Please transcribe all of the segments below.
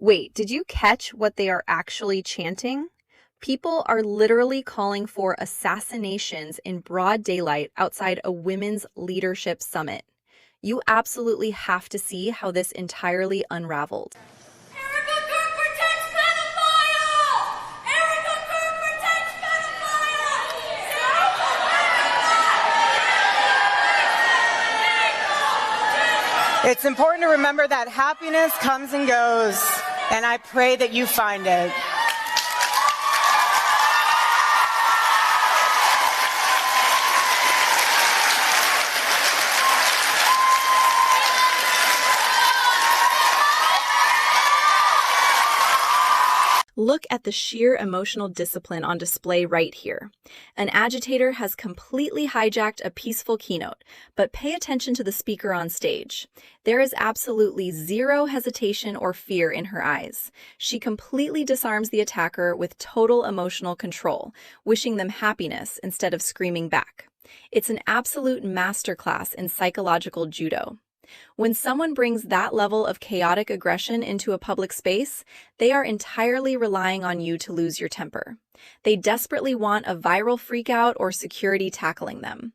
Wait, did you catch what they are actually chanting? People are literally calling for assassinations in broad daylight outside a women's leadership summit. You absolutely have to see how this entirely unraveled. It's important to remember that happiness comes and goes, and I pray that you find it. Look at the sheer emotional discipline on display right here. An agitator has completely hijacked a peaceful keynote, but pay attention to the speaker on stage. There is absolutely zero hesitation or fear in her eyes. She completely disarms the attacker with total emotional control, wishing them happiness instead of screaming back. It's an absolute masterclass in psychological judo. When someone brings that level of chaotic aggression into a public space, they are entirely relying on you to lose your temper. They desperately want a viral freakout or security tackling them.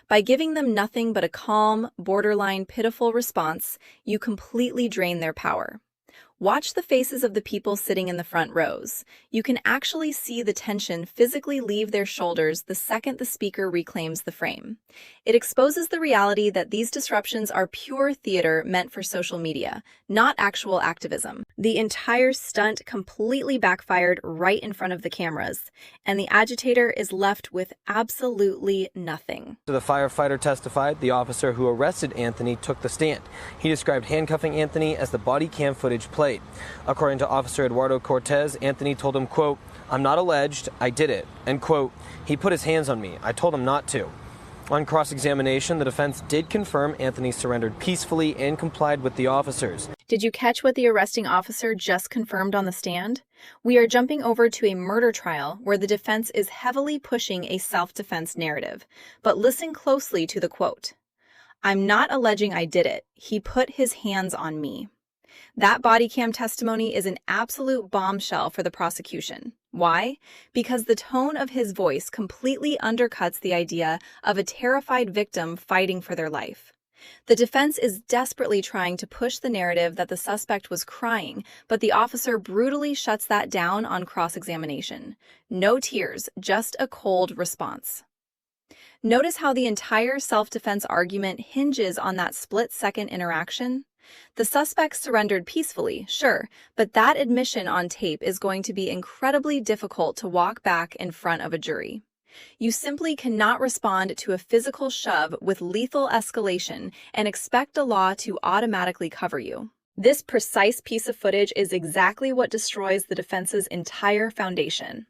By giving them nothing but a calm, borderline pitiful response, you completely drain their power. Watch the faces of the people sitting in the front rows. You can actually see the tension physically leave their shoulders the second the speaker reclaims the frame. It exposes the reality that these disruptions are pure theater meant for social media, not actual activism. The entire stunt completely backfired right in front of the cameras, and the agitator is left with absolutely nothing. The firefighter testified. The officer who arrested Anthony took the stand. He described handcuffing Anthony as the body cam footage played. According to Officer Eduardo Cortez, Anthony told him, quote, "I'm not alleged, I did it," and quote, "He put his hands on me, I told him not to." On cross-examination, the defense did confirm Anthony surrendered peacefully and complied with the officers. Did you catch what the arresting officer just confirmed on the stand? We are jumping over to a murder trial where the defense is heavily pushing a self-defense narrative. But listen closely to the quote. "I'm not alleging I did it. He put his hands on me." That body cam testimony is an absolute bombshell for the prosecution. Why? Because the tone of his voice completely undercuts the idea of a terrified victim fighting for their life. The defense is desperately trying to push the narrative that the suspect was crying, but the officer brutally shuts that down on cross-examination. No tears, just a cold response. Notice how the entire self-defense argument hinges on that split-second interaction? The suspect surrendered peacefully, sure, but that admission on tape is going to be incredibly difficult to walk back in front of a jury. You simply cannot respond to a physical shove with lethal escalation and expect the law to automatically cover you. This precise piece of footage is exactly what destroys the defense's entire foundation.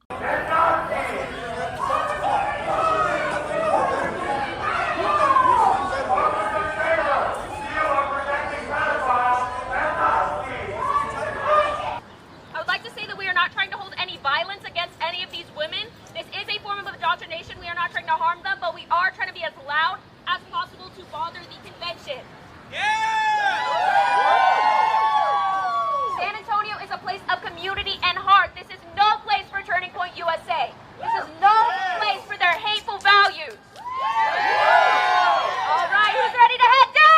Violence against any of these women. This is a form of indoctrination. We are not trying to harm them, but we are trying to be as loud as possible to bother the convention. Yeah! San Antonio is a place of community and heart. This is no place for Turning Point USA. This is no place for their hateful values. All right, who's ready to head down?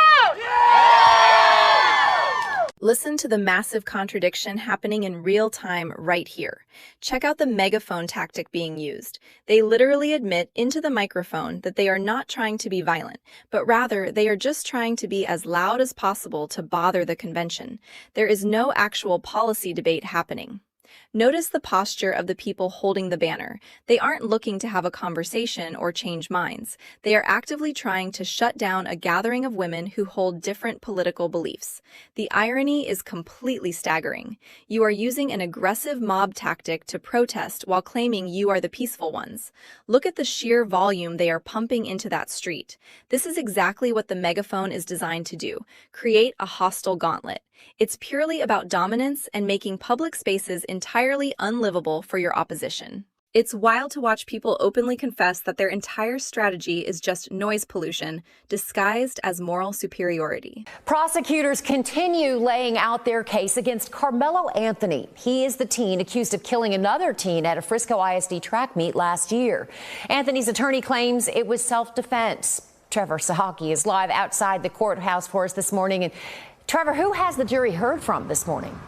Listen to the massive contradiction happening in real time right here. Check out the megaphone tactic being used. They literally admit into the microphone that they are not trying to be violent, but rather they are just trying to be as loud as possible to bother the convention. There is no actual policy debate happening. Notice the posture of the people holding the banner. They aren't looking to have a conversation or change minds. They are actively trying to shut down a gathering of women who hold different political beliefs. The irony is completely staggering. You are using an aggressive mob tactic to protest while claiming you are the peaceful ones. Look at the sheer volume they are pumping into that street. This is exactly what the megaphone is designed to do: create a hostile gauntlet. It's purely about dominance and making public spaces entirely unlivable for your opposition. It's wild to watch people openly confess that their entire strategy is just noise pollution, disguised as moral superiority. Prosecutors continue laying out their case against Carmelo Anthony. He is the teen accused of killing another teen at a Frisco ISD track meet last year. Anthony's attorney claims it was self-defense. Trevor Sahaki is live outside the courthouse for us this morning. And Trevor, who has the jury heard from this morning?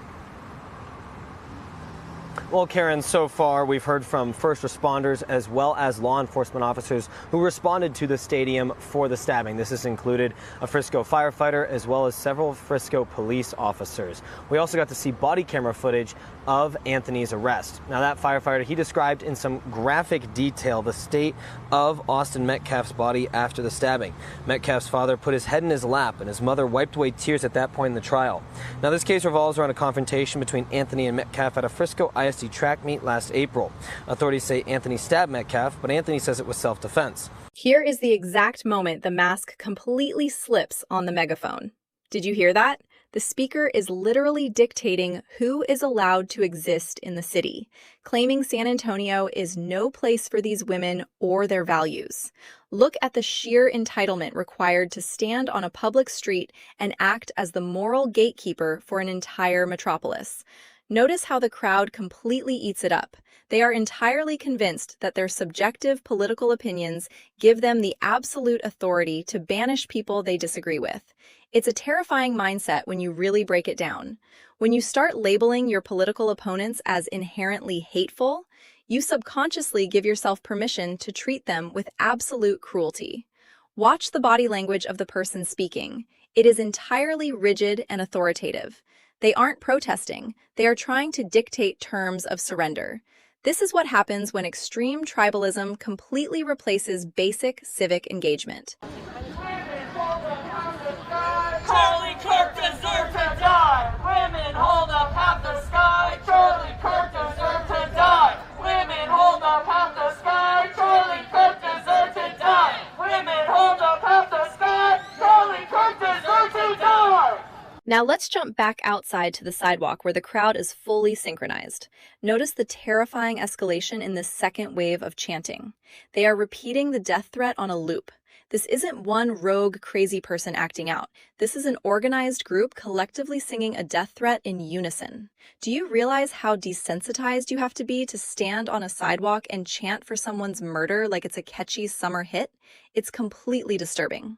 Well, Karen, so far we've heard from first responders as well as law enforcement officers who responded to the stadium for the stabbing. This has included a Frisco firefighter as well as several Frisco police officers. We also got to see body camera footage of Anthony's arrest. Now, that firefighter, he described in some graphic detail the state of Austin Metcalf's body after the stabbing. Metcalf's father put his head in his lap, and his mother wiped away tears at that point in the trial. Now, this case revolves around a confrontation between Anthony and Metcalf at a Frisco ISD track meet last April. Authorities say Anthony stabbed Metcalf, but Anthony says it was self-defense. Here is the exact moment the mask completely slips on the megaphone. Did you hear that? The speaker is literally dictating who is allowed to exist in the city, claiming San Antonio is no place for these women or their values. Look at the sheer entitlement required to stand on a public street and act as the moral gatekeeper for an entire metropolis. Notice how the crowd completely eats it up. They are entirely convinced that their subjective political opinions give them the absolute authority to banish people they disagree with. It's a terrifying mindset when you really break it down. When you start labeling your political opponents as inherently hateful, you subconsciously give yourself permission to treat them with absolute cruelty. Watch the body language of the person speaking. It is entirely rigid and authoritative. They aren't protesting. They are trying to dictate terms of surrender. This is what happens when extreme tribalism completely replaces basic civic engagement. Charlie Kirk deserved to die. Women hold up half the sky. Charlie Kirk deserved to die. Women hold up half the sky. Charlie Kirk deserved to die. Women hold up half the sky. Charlie Kirk deserved to die. Now let's jump back outside to the sidewalk where the crowd is fully synchronized. Notice the terrifying escalation in this second wave of chanting. They are repeating the death threat on a loop. This isn't one rogue, crazy person acting out. This is an organized group collectively singing a death threat in unison. Do you realize how desensitized you have to be to stand on a sidewalk and chant for someone's murder like it's a catchy summer hit? It's completely disturbing.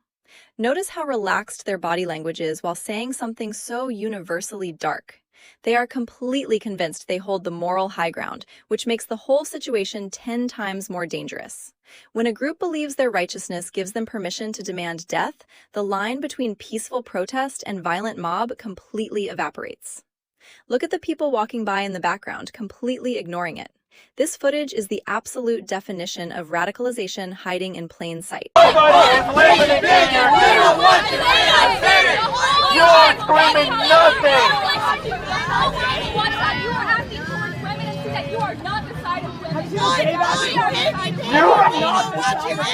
Notice how relaxed their body language is while saying something so universally dark. They are completely convinced they hold the moral high ground, which makes the whole situation 10 times more dangerous. When a group believes their righteousness gives them permission to demand death, the line between peaceful protest and violent mob completely evaporates. Look at the people walking by in the background, completely ignoring it. This footage is the absolute definition of radicalization hiding in plain sight. Nobody is living in here. We don't want you in our city. You are screaming nothing. You are acting towards women and see that you are not the side of women. You are not the city.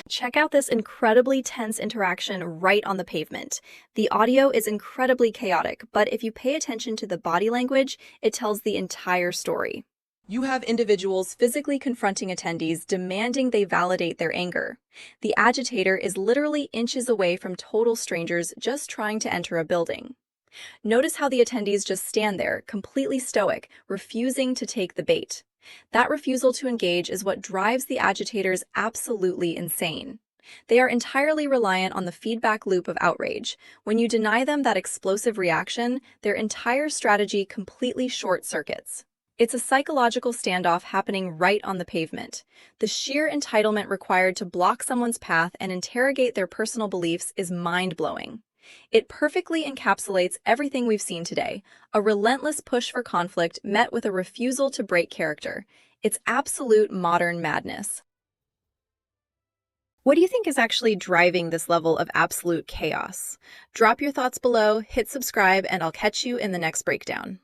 Check out this incredibly tense interaction right on the pavement. The audio is incredibly chaotic, but if you pay attention to the body language, it tells the entire story. You have individuals physically confronting attendees, demanding they validate their anger. The agitator is literally inches away from total strangers just trying to enter a building. Notice how the attendees just stand there, completely stoic, refusing to take the bait. That refusal to engage is what drives the agitators absolutely insane. They are entirely reliant on the feedback loop of outrage. When you deny them that explosive reaction, their entire strategy completely short-circuits. It's a psychological standoff happening right on the pavement. The sheer entitlement required to block someone's path and interrogate their personal beliefs is mind-blowing. It perfectly encapsulates everything we've seen today, a relentless push for conflict met with a refusal to break character. It's absolute modern madness. What do you think is actually driving this level of absolute chaos? Drop your thoughts below, hit subscribe, and I'll catch you in the next breakdown.